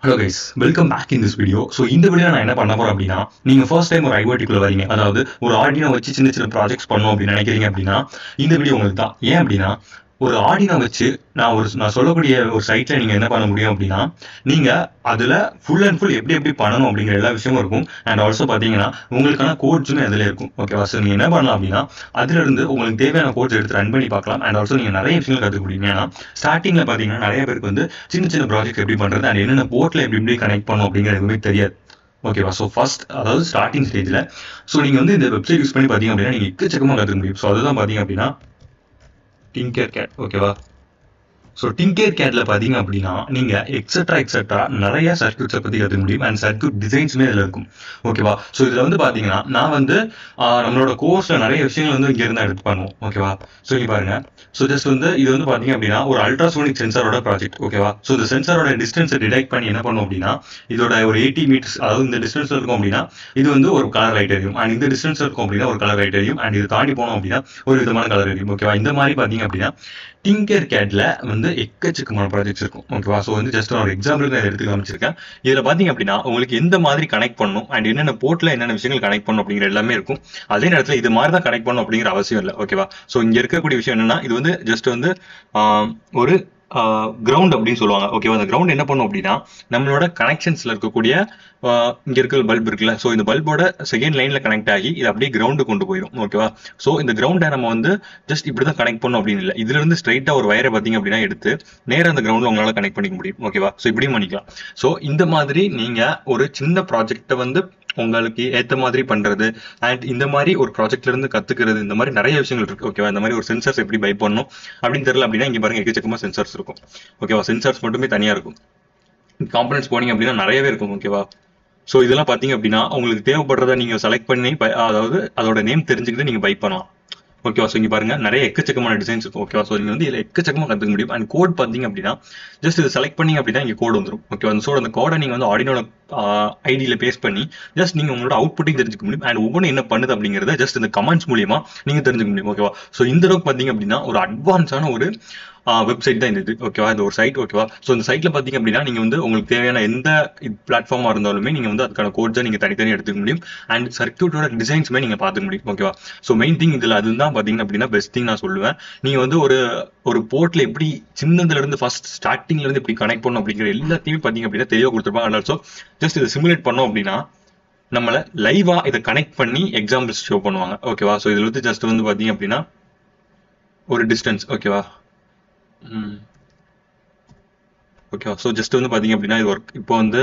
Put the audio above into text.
Hello guys, welcome back in this video. So இந்த video நான் என்ன பண்ண போறேன் அப்படின்னா, நீங்க ஃபர்ஸ்ட் டைம் ஒரு IoT குள்ள வரீங்க, அதாவது ஒரு ஆர்டினோ வச்சு சின்ன சின்ன ப்ராஜெக்ட்ஸ் பண்ணணும் அப்படின்னு நினைக்கிறீங்க அப்படின்னா இந்த வீடியோ உங்களுக்கு தான். ஏன் அப்படின்னா ஒரு ஆர்டினோ வச்சு நான் சொல்லக்கூடிய ஒரு சைட்ல நீங்க என்ன பண்ண முடியும் அப்படின்னா, நீங்க அதுல ஃபுல் அண்ட் ஃபுல் எப்படி பண்ணணும் அப்படிங்கிற எல்லா விஷயமும் இருக்கும். அண்ட் ஆல்சோ பாத்தீங்கன்னா உங்களுக்கான கோட்ஸுமே அதுல இருக்கும். ஓகேவா? ஸோ நீங்க என்ன பண்ணலாம் அப்படின்னா, அதுல இருந்து உங்களுக்கு தேவையான கோட்ஸ் எடுத்து ரன் பண்ணி பார்க்கலாம். அண்ட் ஆல்சோ நீங்க நிறைய விஷயங்கள் கற்றுக்க முடியும். ஏன்னா ஸ்டார்டிங்ல பாத்தீங்கன்னா நிறைய பேருக்கு வந்து சின்ன சின்ன ப்ராஜெக்ட் எப்படி பண்றது அண்ட் என்னென்ன போர்ட்ல எப்படி கனெக்ட் பண்ணணும் அப்படிங்கிறது எதுவுமே தெரியாது. ஓகேவா? ஸோ ஃபர்ஸ்ட் அதாவது ஸ்டார்டிங் ஸ்டேஜ்ல ஸோ நீங்க வந்து இந்த வெப்சைட் யூஸ் பண்ணி பாத்தீங்க அப்படின்னா நீங்க எக்கச்சக்கமா கற்றுக்க முடியும். ஸோ அதுதான் பாத்தீங்க அப்படின்னா Tinkercad. ஓகேவா? ஸோ Tinkercadல பார்த்தீங்க அப்படின்னா நீங்கள் எக்ஸெட்ரா நிறைய சர்க்யூட்ஸை பற்றி கற்றுக்க முடியும். அண்ட் சர்க்யூட் டிசைன்ஸுமே இதில் இருக்கும். ஓகேவா? ஸோ இதில் வந்து பார்த்தீங்கன்னா நான் வந்து நம்மளோட கோர்ஸில் நிறைய விஷயங்கள் வந்து இங்கேருந்து எடுத்து பண்ணுவோம். ஓகேவா? ஸோ இங்கே பாருங்க. ஸோ ஜஸ்ட் வந்து இது வந்து பார்த்தீங்க அப்படின்னா ஒரு அல்ட்ராசோனிக் சென்சாரோட ப்ராஜெக்ட். ஓகேவா? ஸோ இந்த சென்சாரோட டிஸ்டன்ஸை டிடெக்ட் பண்ணி என்ன பண்ணும் அப்படின்னா, இதோட ஒரு 80 மீட்டர்ஸ், அதாவது இந்த டிஸ்டன்ஸில் இருக்கும் அப்படின்னா இது வந்து ஒரு கலர் லைட் எரியும். அண்ட் இந்த டிஸ்டன்ஸில் இருக்கும் அப்படின்னா ஒரு கலர் லைட் எரியும். அண்ட் இது தாண்டி போனோம் அப்படின்னா ஒரு விதமான கலர் எரியும். ஓகேவா? இந்த மாதிரி பார்த்தீங்க அப்படின்னா Tinkercadல வந்து எக்கச்சக்கமான ப்ராஜெக்ட்ஸ் இருக்கும். ஓகேவா? ஸோ வந்து ஜஸ்ட் ஒரு எக்ஸாம்பிளுக்கு நான் எடுத்து காமிச்சிருக்கேன். இதில் பார்த்தீங்க அப்படின்னா உங்களுக்கு எந்த மாதிரி கனெக்ட் பண்ணணும் அண்ட் என்னென்ன போர்ட்ல என்னென்ன விஷயங்கள் கனெக்ட் பண்ணணும் அப்படிங்கிற எல்லாமே இருக்கும். அதே நேரத்தில் இது மாதிரி தான் கனெக்ட் பண்ணணும் அப்படிங்கிற அவசியம் இல்லை. ஓகேவா? ஸோ இங்கே இருக்கக்கூடிய விஷயம் என்னன்னா, இது வந்து ஜஸ்ட் வந்து ஒரு கிரவுண்ட் அப்படின்னு சொல்லுவாங்க. ஓகேவா? அந்த கிரவுண்ட் என்ன பண்ணும் அப்படின்னா நம்மளோட கனெக்ஷன்ஸ்ல இருக்கக்கூடிய இங்க இருக்கிற பல்ப் இருக்குல்ல, ஸோ இந்த பல்போட செகண்ட் லைன்ல கனெக்ட் ஆகி இது அப்படியே கிரவுண்டு கொண்டு போயிடும். ஓகேவா? ஸோ இந்த கிரவுண்டை நம்ம வந்து ஜஸ்ட் இப்படிதான் கனெக்ட் பண்ணணும் அப்படின்னு இல்லை. இதுல இருந்து ஸ்ட்ரைட்டா ஒரு வயரை பார்த்தீங்க அப்படின்னா எடுத்து நேரம் அந்த கிரவுண்ட்ல உங்களால கனெக்ட் பண்ணிக்க முடியும். ஓகேவா? ஸோ இப்படியும் பண்ணிக்கலாம். ஸோ இந்த மாதிரி நீங்க ஒரு சின்ன ப்ராஜெக்டை வந்து உங்களுக்கு ஏத்த மாதிரி பண்றது அண்ட் இந்த மாதிரி ஒரு ப்ராஜெக்ட்ல இருந்து கத்துக்கிறது, இந்த மாதிரி நிறைய விஷயங்கள் இருக்கு. ஓகேவா? இந்த மாதிரி ஒரு சென்சார்ஸ் எப்படி பை பண்ணணும் அப்படின்னு தெரியல அப்படின்னா இங்க பாருங்க எக்கச்சக்கமா சென்சார்ஸ் இருக்கும். ஓகேவா? சென்சார்ஸ் மட்டுமே தனியா இருக்கும். காம்பனன்ட்ஸ் போனீங்க அப்படின்னா நிறையவே இருக்கும். ஓகேவா? ஸோ இதெல்லாம் பார்த்தீங்க அப்படின்னா உங்களுக்கு தேவைப்படுறத நீங்க செலக்ட் பண்ணி அதாவது அதோட நேம் தெரிஞ்சுக்கிட்டு நீங்க பை பண்ணலாம். ஓகேவா? ஸோ இங்க பாருங்க நிறைய எக்கச்சக்கமான டிசைன்ஸ் இருக்கும். ஓகேவா? ஸோ நீங்க வந்து இதில் எக்கச்சக்கமாக கற்றுக்க முடியும். அண்ட் கோட் பார்த்தீங்க அப்படின்னா ஜஸ்ட் இதை செலக்ட் பண்ணீங்க அப்படின்னா இங்கே கோட் வந்துடும். ஓகேவா? ஸோ அந்த கோடை நீங்கள் வந்து ஆர்டினோட ஐடியில் பேஸ்ட் பண்ணி ஜஸ்ட் நீங்கள் உங்களோட அவுட்புட்டையும் தெரிஞ்சுக்க முடியும். அண்ட் ஒவ்வொன்றும் என்ன பண்ணுது அப்படிங்கிறத ஜஸ்ட் இந்த கமெண்ட்ஸ் மூலியமா நீங்கள் தெரிஞ்சுக்க முடியும். ஓகேவா? ஸோ இந்த அளவுக்கு பார்த்தீங்க அப்படின்னா ஒரு அட்வான்ஸான ஒரு வெப்சைட் தான் இது. ஓகேவா? இந்த ஒரு சைட். ஓகேவா? ஸோ இந்த சைட்ல பார்த்தீங்க அப்படின்னா நீங்க வந்து உங்களுக்கு தேவையான எந்த பிளாட்ஃபார்மா இருந்தாலுமே நீங்க வந்து அதுக்கான கோட்ஸை நீங்க தனித்தனியாக எடுத்துக்க முடியும். அண்ட் சர்க்யூட்டோட டிசைன்ஸுமே நீங்க பார்த்துக்க முடியும். ஓகேவா? ஸோ மெயின் திங் இதுல அதுதான் பார்த்தீங்க அப்படின்னா பெஸ்ட் திங் நான் சொல்லுவேன். நீங்க வந்து ஒரு போர்ட்ல எப்படி சின்னதுல இருந்து ஃபர்ஸ்ட் ஸ்டார்டிங்ல இருந்து எப்படி கனெக்ட் பண்ணணும் அப்படிங்கிற எல்லாத்தையுமே பார்த்தீங்க அப்படின்னா தெளிவாக கொடுத்துருப்பாங்க. அண்ட் ஆல்சோ ஜஸ்ட் இதை சிமுலேட் பண்ணோம் அப்படின்னா நம்மள லைவா இதை கனெக்ட் பண்ணி எக்ஸாம்பிள்ஸ் ஷோ பண்ணுவாங்க. ஓகேவா? ஸோ இதுல வந்து ஜஸ்ட் வந்து பார்த்தீங்க அப்படின்னா ஒரு டிஸ்டன்ஸ். ஓகேவா? ஓகேவா? ஸோ ஜஸ்ட் வந்து பார்த்தீங்க அப்படின்னா இது ஒர்க் இப்போ வந்து